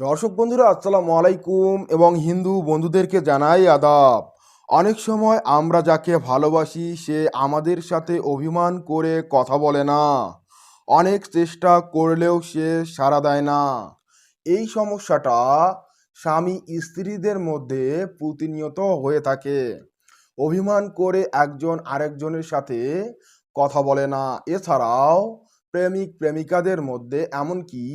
দর্শক বন্ধুরা আসসালামু আলাইকুম এবং হিন্দু বন্ধুদেরকে জানাই আদাব। অনেক সময় আমরা যাকে ভালোবাসি সে আমাদের সাথে অভিমান করে কথা বলে না, অনেক চেষ্টা করলেও সে সাড়া দেয় না। এই সমস্যাটা স্বামী স্ত্রীদের মধ্যে প্রতিনিয়ত হয়ে থাকে। অভিমান করে একজন আরেকজনের সাথে কথা বলে না। এছাড়াও প্রেমিক প্রেমিকাদের মধ্যে এমনকি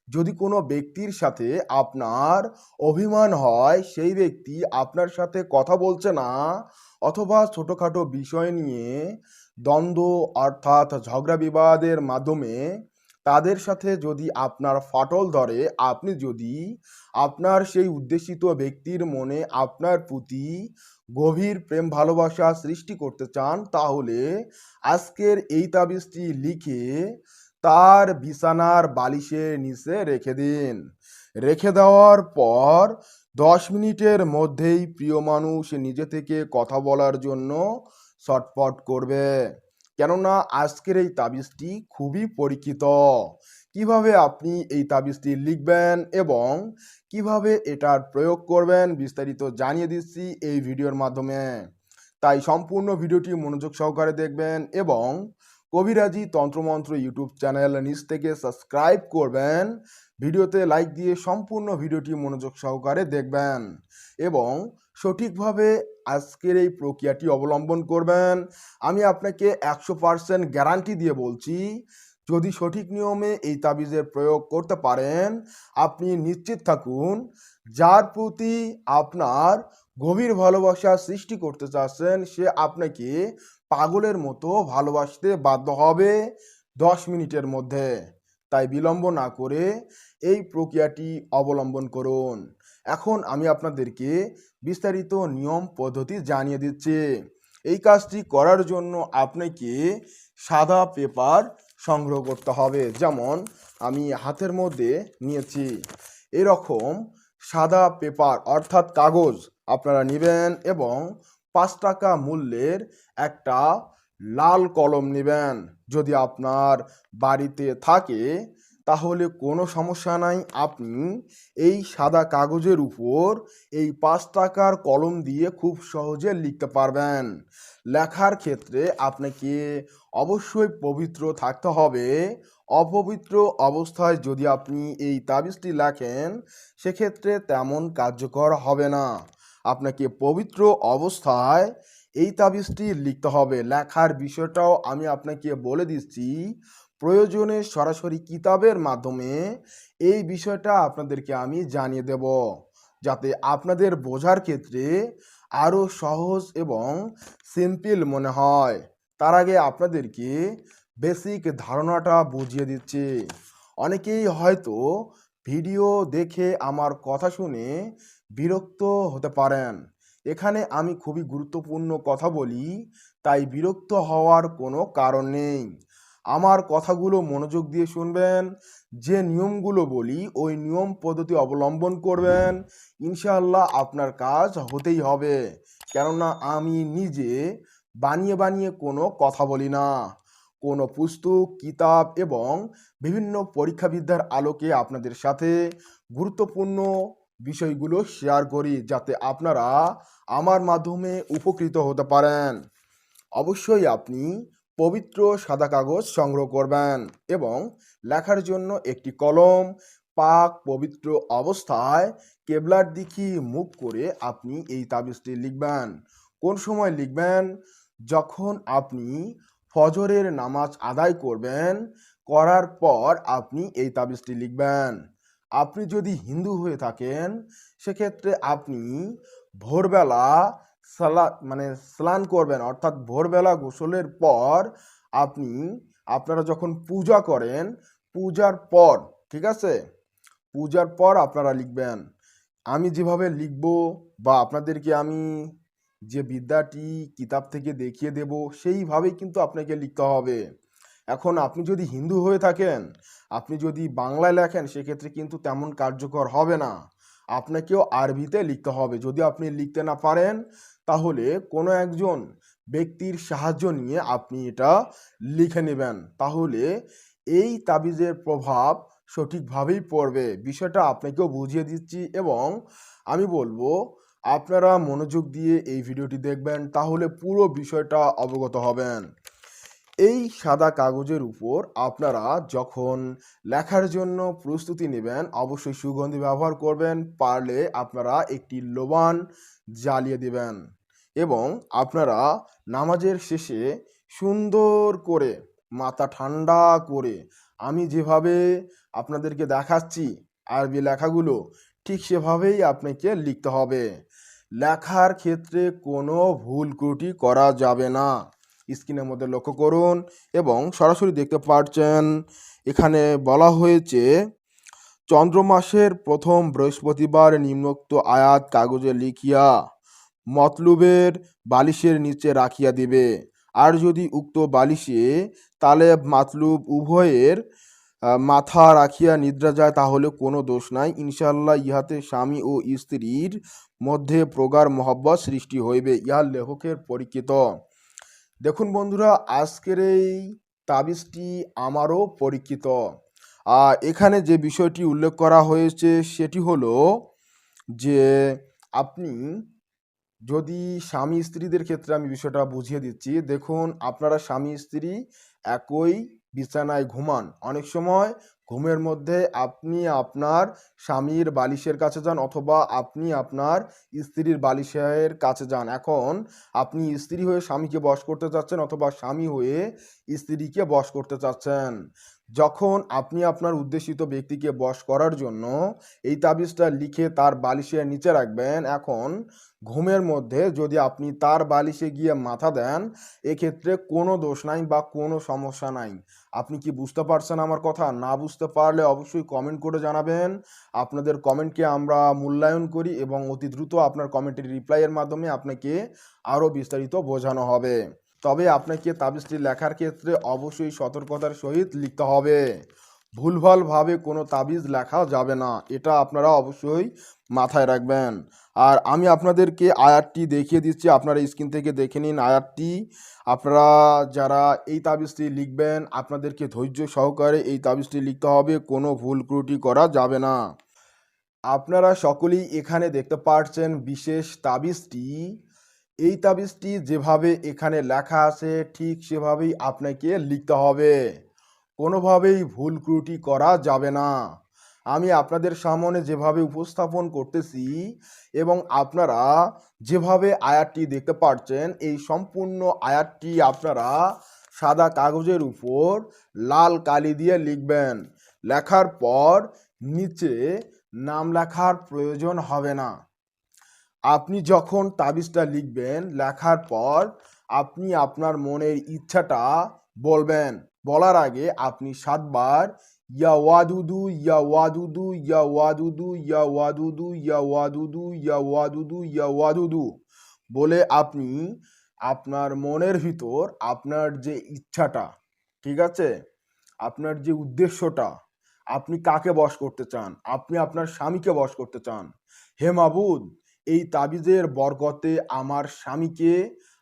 যদি কোনো ব্যক্তির সাথে আপনার অভিমান হয়, সেই ব্যক্তি আপনার সাথে কথা বলছে না অথবা ছোটোখাটো বিষয় নিয়ে দ্বন্দ্ব অর্থাৎ ঝগড়া বিবাদের মাধ্যমে তাদের সাথে যদি আপনার ফাটল ধরে, আপনি যদি আপনার সেই উদ্দেশিত ব্যক্তির মনে আপনার প্রতি গভীর প্রেম ভালোবাসা সৃষ্টি করতে চান, তাহলে আজকের এই তাবিজটি লিখে তার বিছানার বালিশের নিচে রেখে দিন। রেখে দেওয়ার পর 10 মিনিটের মধ্যেই প্রিয় মানুষ নিজে থেকে কথা বলার জন্য ছটফট করবে। কেননা আজকের এই তাবিজটি খুবই পরীক্ষিত। কিভাবে আপনি এই তাবিজটি লিখবেন এবং কিভাবে এটার প্রয়োগ করবেন বিস্তারিত জানিয়ে দিচ্ছি এই ভিডিওর মাধ্যমে। তাই সম্পূর্ণ ভিডিওটি মনোযোগ সহকারে দেখবেন এবং কবিরাজি তন্ত্রমন্ত্র ইউটিউব চ্যানেল নিচ থেকে সাবস্ক্রাইব করবেন। ভিডিওতে লাইক দিয়ে সম্পূর্ণ ভিডিওটি মনোযোগ সহকারে দেখবেন এবং সঠিকভাবে আজকের এই প্রক্রিয়াটি অবলম্বন করবেন। আমি আপনাকে 100% গ্যারান্টি দিয়ে বলছি, যদি সঠিক নিয়মে এই তাবিজের প্রয়োগ করতে পারেন, আপনি নিশ্চিত থাকুন যার প্রতি আপনার গভীর ভালোবাসা সৃষ্টি করতে চাচ্ছেন সে আপনাকে পাগলের মতো ভালোবাসতে বাধ্য হবে 10 মিনিটের মধ্যে। তাই বিলম্ব না করে এই প্রক্রিয়াটি অবলম্বন করুন। এখন আমি আপনাদেরকে বিস্তারিত নিয়ম পদ্ধতি জানিয়ে দিচ্ছি। এই কাজটি করার জন্য আপনাকে সাদা পেপার সংগ্রহ করতে হবে। যেমন আমি হাতের মধ্যে নিয়েছি এরকম সাদা পেপার অর্থাৎ কাগজ আপনারা নেবেন এবং 5 টাকা মূল্যের একটা লাল কলম নেবেন। যদি আপনার বাড়িতে থাকে তাহলে কোনো সমস্যা নাই, আপনি এই সাদা কাগজের উপর এই 5 টাকার কলম দিয়ে খুব সহজে লিখতে পারবেন। লেখার ক্ষেত্রে আপনাকে অবশ্যই পবিত্র থাকতে হবে। অপবিত্র অবস্থায় যদি আপনি এই তাবিজটি লেখেন সেক্ষেত্রে তেমন কার্যকর হবে না। আপনাকে পবিত্র অবস্থায় এই তাবিজটি লিখতে হবে। লেখার বিষয়টাও আমি আপনাকে বলে দিচ্ছি, প্রয়োজনে সরাসরি কিতাবের মাধ্যমে এই বিষয়টা আপনাদেরকে আমি জানিয়ে দেব, যাতে আপনাদের বোঝার ক্ষেত্রে আরও সহজ এবং সিম্পল মনে হয়। তার আগে আপনাদেরকে বেসিক ধারণাটা বুঝিয়ে দিচ্ছি। অনেকেই হয়তো ভিডিও দেখে আমার কথা শুনে বিরক্ত হতে পারেন। এখানে আমি খুবই গুরুত্বপূর্ণ কথা বলি, তাই বিরক্ত হওয়ার কোনো কারণ নেই। আমার কথাগুলো মনোযোগ দিয়ে শুনবেন, যে নিয়মগুলো বলি ওই নিয়ম পদ্ধতি অবলম্বন করবেন, ইনশাআল্লাহ আপনার কাজ হতেই হবে। কেননা আমি নিজে বানিয়ে বানিয়ে কোনো কথা বলি না। কোনো পুস্তক কিতাব এবং বিভিন্ন পরীক্ষাবিদ্যার আলোকে আপনাদের সাথে গুরুত্বপূর্ণ বিষয়গুলো শেয়ার করি, যাতে আপনারা আমার মাধ্যমে উপকৃত হতে পারেন। অবশ্যই আপনি পবিত্র সাদা কাগজ সংগ্রহ করবেন এবং লেখার জন্য একটি কলম, পাক পবিত্র অবস্থায় কেবলার দিকে মুখ করে আপনি এই তাবিজটি লিখবেন। কোন সময় লিখবেন? যখন আপনি ফজরের নামাজ আদায় করবেন, করার পর আপনি এই তাবিজটি লিখবেন। আপনি যদি হিন্দু হয়ে থাকেন সেক্ষেত্রে আপনি ভোরবেলা স্নান করবেন, অর্থাৎ ভোরবেলা গোসলের পর আপনারা যখন পূজা করেন, পূজার পর, ঠিক আছে, পূজার পর আপনারা লিখবেন। আমি যেভাবে লিখব বা আপনাদেরকে আমি যে বিদ্যাটি কিতাব থেকে দেখিয়ে দেব সেইভাবেই কিন্তু আপনাকে লিখতে হবে। এখন আপনি যদি হিন্দু হয়ে থাকেন, আপনি যদি বাংলায় লেখেন সেক্ষেত্রে কিন্তু তেমন কার্যকর হবে না। আপনাকেও আরবিতে লিখতে হবে। যদি আপনি লিখতে না পারেন তাহলে কোনো একজন ব্যক্তির সাহায্য নিয়ে আপনি এটা লিখে নেবেন। তাহলে এই তাবিজের প্রভাব সঠিকভাবেই পড়বে। বিষয়টা আপনাকেও বুঝিয়ে দিচ্ছি এবং আমি বলবো আপনারা মনোযোগ দিয়ে এই ভিডিওটি দেখবেন, তাহলে পুরো বিষয়টা অবগত হবেন। এই সাদা কাগজের উপর আপনারা যখন লেখার জন্য প্রস্তুতি নেবেন, অবশ্যই সুগন্ধি ব্যবহার করবেন। পারলে আপনারা একটি লোবান জ্বালিয়ে দিবেন এবং আপনারা নামাজের শেষে সুন্দর করে মাথা ঠান্ডা করে আমি যেভাবে আপনাদেরকে দেখাচ্ছি আরবি লেখাগুলো, ঠিক সেভাবেই আপনাকে লিখতে হবে। লেখার ক্ষেত্রে কোনো ভুল ত্রুটি করা যাবে না। স্ক্রিনের মধ্যে লক্ষ্য করুন এবং সরাসরি দেখতে পাচ্ছেন এখানে বলা হয়েছে, চন্দ্র মাসের প্রথম বৃহস্পতিবার নিম্নোক্ত আয়াত কাগজে লিখিয়া মতলুবের বালিশের নিচে রাখিয়া দিবে। আর যদি উক্ত বালিশে তালেব মাতলুব উভয়ের মাথা রাখিয়া নিদ্রা যায়, তাহলে কোনো দোষ নাই। ইনশাআল্লাহ ইহাতে স্বামী ও স্ত্রীর মধ্যে প্রগাঢ় মহব্বত সৃষ্টি হইবে। ইহার লেখকের পরীক্ষিত। দেখুন বন্ধুরা, আজকের এই তাবিজটি আমারও পরীক্ষিত। এখানে যে বিষয়টি উল্লেখ করা হয়েছে সেটি হলো যে আপনি যদি স্বামী স্ত্রীদের ক্ষেত্রে আমি বিষয়টা বুঝিয়ে দিচ্ছি। দেখুন, আপনারা স্বামী স্ত্রী একই বিছানায় ঘুমান, অনেক সময় ঘুমের মধ্যে আপনি আপনার স্বামীর বালিশের কাছে যান অথবা আপনি আপনার স্ত্রীর বালিশের কাছে যান। এখন আপনি স্ত্রী হয়ে স্বামীকে বশ করতে চাচ্ছেন অথবা স্বামী হয়ে স্ত্রীকে বশ করতে চাচ্ছেন। যখন আপনি আপনার উদ্দেশিত ব্যক্তিকে বশ করার জন্য এই তাবিজটা লিখে তার বালিশের নিচে রাখবেন, এখন ঘুমের মধ্যে যদি আপনি তার বালিশে গিয়ে মাথা দেন, এক্ষেত্রে কোনো দোষ নাই বা কোনো সমস্যা নাই। আপনি কি বুঝতে পারছেন আমার কথা? না বুঝতে পারলে অবশ্যই কমেন্ট করে জানাবেন। আপনাদের কমেন্টকে আমরা মূল্যায়ন করি এবং অতি দ্রুত আপনার কমেন্টের রিপ্লাইয়ের মাধ্যমে আপনাকে আরও বিস্তারিত বোঝানো হবে। তবে আপনাকে তাবিজটি লেখার ক্ষেত্রে অবশ্যই সতর্কতার সহিত লিখতে হবে। ভুলভালভাবে কোনো তাবিজ লেখা যাবে না, এটা আপনারা অবশ্যই মাথায় রাখবেন। আর আমি আপনাদেরকে আয়াতটি দেখিয়ে দিচ্ছি, আপনারা স্ক্রিন থেকে দেখে নিন আয়াতটি। আপনারা যারা এই তাবিজটি লিখবেন, আপনাদেরকে ধৈর্য সহকারে এই তাবিজটি লিখতে হবে, কোনো ভুল ত্রুটি করা যাবে না। আপনারা সকলেই এখানে দেখতে পাচ্ছেন বিশেষ তাবিজটি। এই তাবিজটি যেভাবে এখানে লেখা আছে ঠিক সেভাবেই আপনাকে লিখতে হবে, কোনোভাবেই ভুল ত্রুটি করা যাবে না। আমি আপনাদের সামনে যেভাবে উপস্থাপন করতেছি এবং আপনারা যেভাবে আয়াতটি দেখতে পাচ্ছেন, এই সম্পূর্ণ আয়াতটি আপনারা সাদা কাগজের উপর লাল কালি দিয়ে লিখবেন। লেখার পর নিচে নাম লেখার প্রয়োজন হবে না। আপনি যখন তাবিজটা লিখবেন, লেখার পর আপনি আপনার মনের ইচ্ছাটা বলবেন। বলার আগে আপনি 7 বার ইয়া ওয়াদুদু ইয়া ওয়াদুদু ইয়া ওয়াদুদু ইয়া ওয়াদুদু ইয়া ওয়াদুদু ইয়া ওয়াদুদু ইয়া ওয়াদুদু বলে আপনি আপনার মনের ভিতর আপনার যে ইচ্ছাটা, ঠিক আছে, আপনার যে উদ্দেশ্যটা, আপনি কাকে বশ করতে চান, আপনি আপনার স্বামীকে বশ করতে চান। হে মাবুদ, এই তাবিজের বরকতে আমার স্বামীকে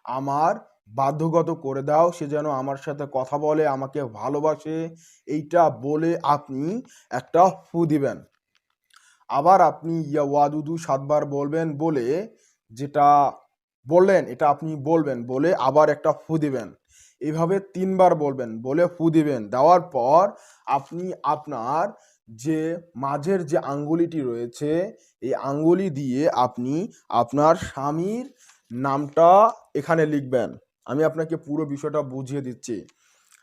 আমার বাধ্যগত করে দাও, সে যেন আমার সাথে কথা বলে, আমাকে ভালোবাসে, এইটা বলে আপনি একটা ফু দিবেন। আবার আপনি ইয়া ওয়াদুদু 7 বার বলবেন, বলে যেটা বললেন এটা আপনি বলবেন, বলে আবার একটা ফু দিবেন। এইভাবে 3 বার বলবেন, বলে ফু দিবেন। দেওয়ার পর আপনি আপনার যে মাঝের যে আঙ্গুলিটি রয়েছে, এই আঙ্গুলি দিয়ে আপনি আপনার স্বামীর নামটা এখানে লিখবেন। আমি আপনাকে পুরো বিষয়টা বুঝিয়ে দিচ্ছি।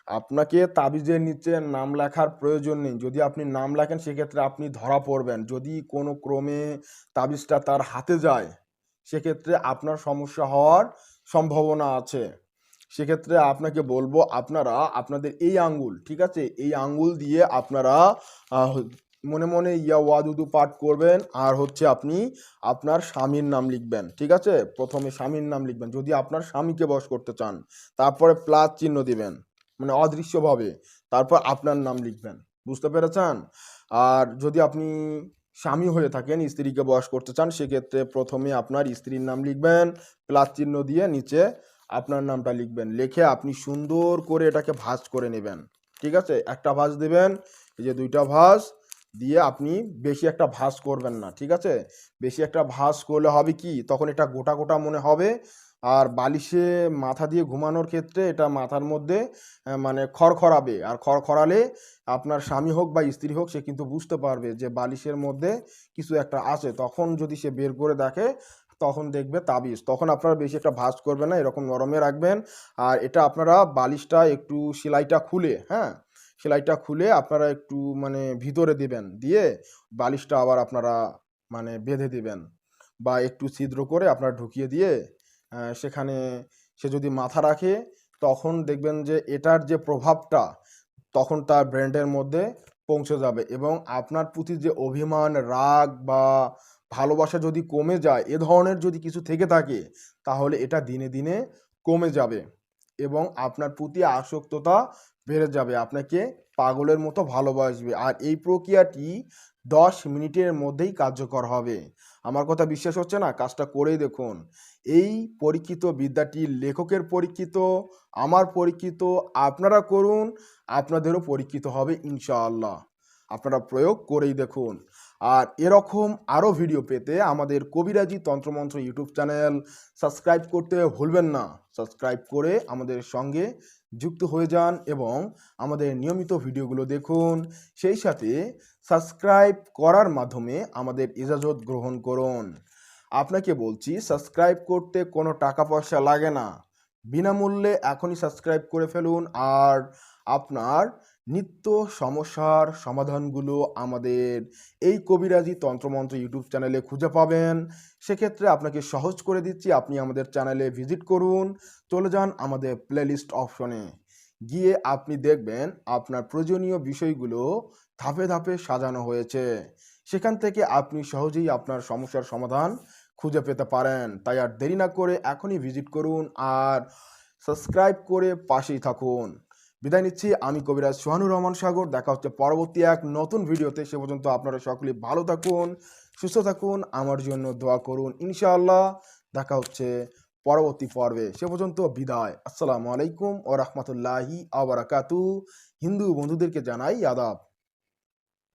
আপনাকে তাবিজের নিচে নাম লেখার প্রয়োজন নেই। যদি আপনি নাম লেখেন সেক্ষেত্রে আপনি ধরা পড়বেন। যদি কোনো ক্রমে তাবিজটা তার হাতে যায়, সেক্ষেত্রে আপনার সমস্যা হওয়ার সম্ভাবনা আছে। সেক্ষেত্রে আপনাকে বলবো, আপনারা আপনাদের এই আঙ্গুল, ঠিক আছে, এই আঙ্গুল দিয়ে আপনারা মনে মনে ইয়া ওয়াদুদু পাঠ করবেন। আর হচ্ছে আপনি আপনার স্বামীর নাম লিখবেন, ঠিক আছে। প্রথমে স্বামীর নাম লিখবেন যদি আপনার স্বামীকে বশ করতে চান, তারপরে প্লাস চিহ্ন দিবেন মানে অদৃশ্যভাবে, তারপর আপনার নাম লিখবেন। বুঝতে পেরেছেন? আর যদি আপনি স্বামী হয়ে থাকেন, স্ত্রীকে বশ করতে চান, সেক্ষেত্রে প্রথমে আপনার স্ত্রীর নাম লিখবেন, প্লাস চিহ্ন দিয়ে নিচে আপনার নামটা লিখবেন। লিখে আপনি সুন্দর করে এটাকে ভাঁজ করে নেবেন, ঠিক আছে। একটা ভাঁজ দেবেন এই যে 2টা ভাঁজ দিয়ে আপনি বেশি একটা ভাঁজ করবেন না, ঠিক আছে? বেশি একটা ভাঁজ করলে হবে কি, তখন এটা গোটা গোটা মনে হবে। আর বালিশে মাথা দিয়ে ঘুমানোর ক্ষেত্রে এটা মাথার মধ্যে মানে খড়খড়াবে, আর খড়খড়ালে আপনার স্বামী হোক বা স্ত্রী হোক সে কিন্তু বুঝতে পারবে যে বালিশের মধ্যে কিছু একটা আছে। তখন যদি সে বের করে দেখে তখন দেখবে তাবিজ। তখন আপনারা বেশি একটা ভাঁজ করবেন না, এরকম নরমে রাখবেন। আর এটা আপনারা বালিশটা একটু সেলাইটা খুলে, হ্যাঁ, সেলাইটা খুলে আপনারা একটু মানে ভিতরে দিবেন, দিয়ে বালিশটা আবার আপনারা মানে বেঁধে দিবেন, বা একটু ছিদ্র করে আপনারা ঢুকিয়ে দিয়ে সেখানে সে যদি মাথা রাখে তখন দেখবেন যে এটার যে প্রভাবটা তখন তার ব্রেনের মধ্যে পৌঁছে যাবে, এবং আপনার প্রতি যে অভিমান, রাগ বা ভালোবাসা যদি কমে যায়, এ ধরনের যদি কিছু থেকে থাকে, তাহলে এটা দিনে দিনে কমে যাবে এবং আপনার প্রতি আসক্ততা বেড়ে যাবে, আপনাকে পাগলের মতো ভালোবাসবে। আর এই প্রক্রিয়াটি 10 মিনিটের মধ্যেই কার্যকর হবে। আমার কথা বিশ্বাস হচ্ছে না? কাজটা করেই দেখুন। এই পরীক্ষিত বিদ্যাটি লেখকের পরীক্ষিত, আমার পরীক্ষিত, আপনারা করুন, আপনাদেরও পরীক্ষিত হবে ইনশাআল্লাহ। আপনারা প্রয়োগ করেই দেখুন। আর এরকম আরও ভিডিও পেতে আমাদের কবিরাজি তন্ত্রমন্ত্র ইউটিউব চ্যানেল সাবস্ক্রাইব করতে ভুলবেন না। সাবস্ক্রাইব করে আমাদের সঙ্গে যুক্ত হয়ে যান এবং আমাদের নিয়মিত ভিডিওগুলো দেখুন। সেই সাথে সাবস্ক্রাইব করার মাধ্যমে আমাদের ইজাজত গ্রহণ করুন। আপনাকে বলছি, সাবস্ক্রাইব করতে কোনো টাকা পয়সা লাগে না, বিনামূল্যে এখনই সাবস্ক্রাইব করে ফেলুন। আর আপনার নিত্য সমস্যার সমাধানগুলো আমাদের এই কবিরাজি তন্ত্রমন্ত্র ইউটিউব চ্যানেলে খুঁজে পাবেন। সেক্ষেত্রে আপনাকে সহজ করে দিচ্ছি, আপনি আমাদের চ্যানেলে ভিজিট করুন, চলে যান আমাদের প্লেলিস্ট অপশনে, গিয়ে আপনি দেখবেন আপনার প্রয়োজনীয় বিষয়গুলো ধাপে ধাপে সাজানো হয়েছে। সেখান থেকে আপনি সহজেই আপনার সমস্যার সমাধান খুঁজে পেতে পারেন। তাই আর দেরি না করে এখনই ভিজিট করুন আর সাবস্ক্রাইব করে পাশেই থাকুন। বিদায় নিচ্ছি, আমি কবিরাজ সোহানুর রহমান সাগর। দেখা হচ্ছে পরবর্তী এক নতুন ভিডিওতে। সে পর্যন্ত আপনারা সকলে ভালো থাকুন, সুস্থ থাকুন, আমার জন্য দোয়া করুন ইনশাআল্লাহ। দেখা হচ্ছে পরবর্তী পর্বে। সে পর্যন্ত বিদায়। আসসালামু আলাইকুম ও রহমতুল্লাহি আ বারাকাতু। হিন্দু বন্ধুদেরকে জানাই আদাব।